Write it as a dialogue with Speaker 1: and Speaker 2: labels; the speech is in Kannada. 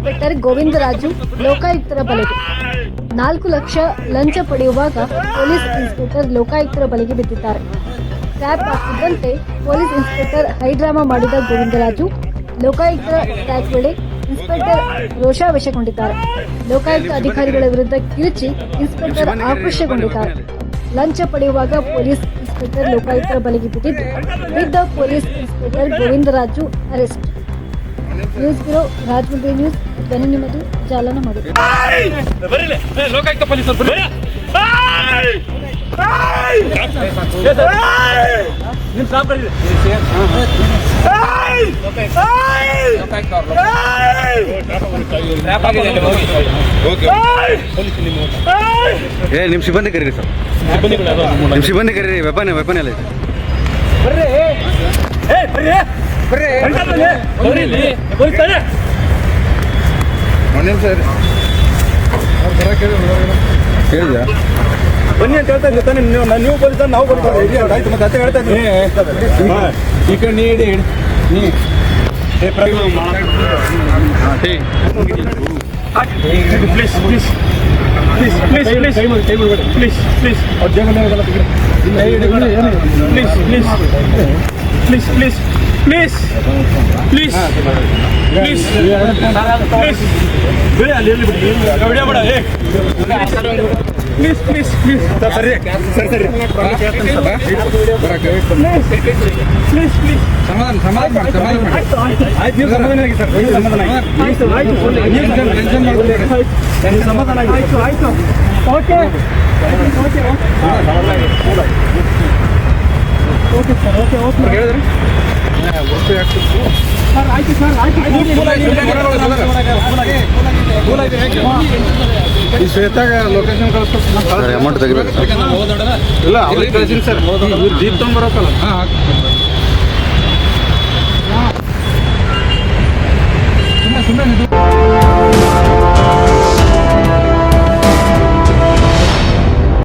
Speaker 1: ಇನ್ಸ್ಪೆಕ್ಟರ್ ಗೋವಿಂದರಾಜು ಲೋಕಾಯುಕ್ತರ ಬಲೆಗೆ. 4 ಲಕ್ಷ ಲಂಚ ಪಡೆಯುವಾಗ ಪೊಲೀಸ್ ಇನ್ಸ್ಪೆಕ್ಟರ್ ಲೋಕಾಯುಕ್ತರ ಬಲೆಗೆ ಬಿದ್ದಿದ್ದಾರೆ. ಟ್ರ್ಯಾಪ್ ಹಾಕಿದ್ದಂತೆ ಪೊಲೀಸ್ ಇನ್ಸ್ಪೆಕ್ಟರ್ ಹೈಡ್ರಾಮಾ ಮಾಡಿದ ಗೋವಿಂದರಾಜು ಲೋಕಾಯುಕ್ತರ ಟ್ರ್ಯಾಕ್ ವೇಳೆ ಇನ್ಸ್ಪೆಕ್ಟರ್ ರೋಷಾವೇಶಗೊಂಡಿದ್ದಾರೆ. ಲೋಕಾಯುಕ್ತ ಅಧಿಕಾರಿಗಳ ವಿರುದ್ಧ ಕಿರುಚಿ ಇನ್ಸ್ಪೆಕ್ಟರ್ ಆಕ್ರೋಶಗೊಂಡಿದ್ದಾರೆ. ಲಂಚ ಪಡೆಯುವಾಗ ಪೊಲೀಸ್ ಇನ್ಸ್ಪೆಕ್ಟರ್ ಲೋಕಾಯುಕ್ತರ ಬಲೆಗೆ ಬಿದ್ದ police inspector Govindaraju arrest. News bureau Rajahmundry news ಧ್ವನಿ ನಿಮ್ಮದು ಜಾಲನ ಮಾಡಿ.
Speaker 2: ನಿಮ್ಮ ಸಿಬ್ಬಂದಿ ಕರೀರಿ ಸರ್, ನಿಮ್ಮ ಸಿಬ್ಬಂದಿ ಕರೀರಿ. ವೆಪನ್ ಎಲ್ಲ ಇದೆ. ಸರ್ ಹೇಳಿದ್ಯಾ
Speaker 3: ಬನ್ನಿ ಅಂತ ಹೇಳ್ತಾ ಇದ್ದೆ ತಾನೆ. ನೀವು ಪೊಲೀಸ್ ನಾವು ಪೊಲೀಸ್ ಆಯ್ತು. ಮತ್ತೆ ಅತ್ತೆ ಹೇಳ್ತಾ ಇದ್ದೀನಿ ಈ ಕಡೆ ನೀಡಿ ನೀ please please please please please please please ಅವ್ರ ಜೇಬಲ್ಲಿ please please please please please please please please ಬಿಡಿ ಅಲ್ಲಿ ಬಿಡಿ ವಿಡಿಯೋ ಮಾಡ. ಪ್ಲೀಸ್ ಪ್ಲೀಸ್ ಪ್ಲೀಸ್ ಸರಿ ಸರಿ ಸರಿ ಪ್ಲೀಸ್ ಪ್ಲೀಸ್ ಸಮಾಧಾನ ಆಯ್ತು. ನೀವು ಸಮಾಧಾನ ಆಗಿ ಸರ್, ಸಮಾಧಾನ ಆಗಿ ಸಮಾಧಾನ ಆಗಿ ಆಯ್ತು ಆಯ್ತು. Okay okay okay sir okay okay ಹೇಳಿದ್ರಿ ಸರ್. ಆಯ್ತು ಸರ್ ಆಯ್ತು. ಈ ಶ್ವೇತಾಗ ಲೊಕೇಶನ್ ಕಳಿಸ್ಬೇಕು.
Speaker 2: ಅಮೌಂಟ್ ತೆಗಿಬೇಕು
Speaker 3: ಇಲ್ಲ ಅವ್ರಿಗೆ ಕಳಿಸಿನಿ ಸರ್. ಜೀಪ್ ತೊಗೊಂಡ್ಬರೋಕ್ಕಲ್ಲ. ಹಾಂ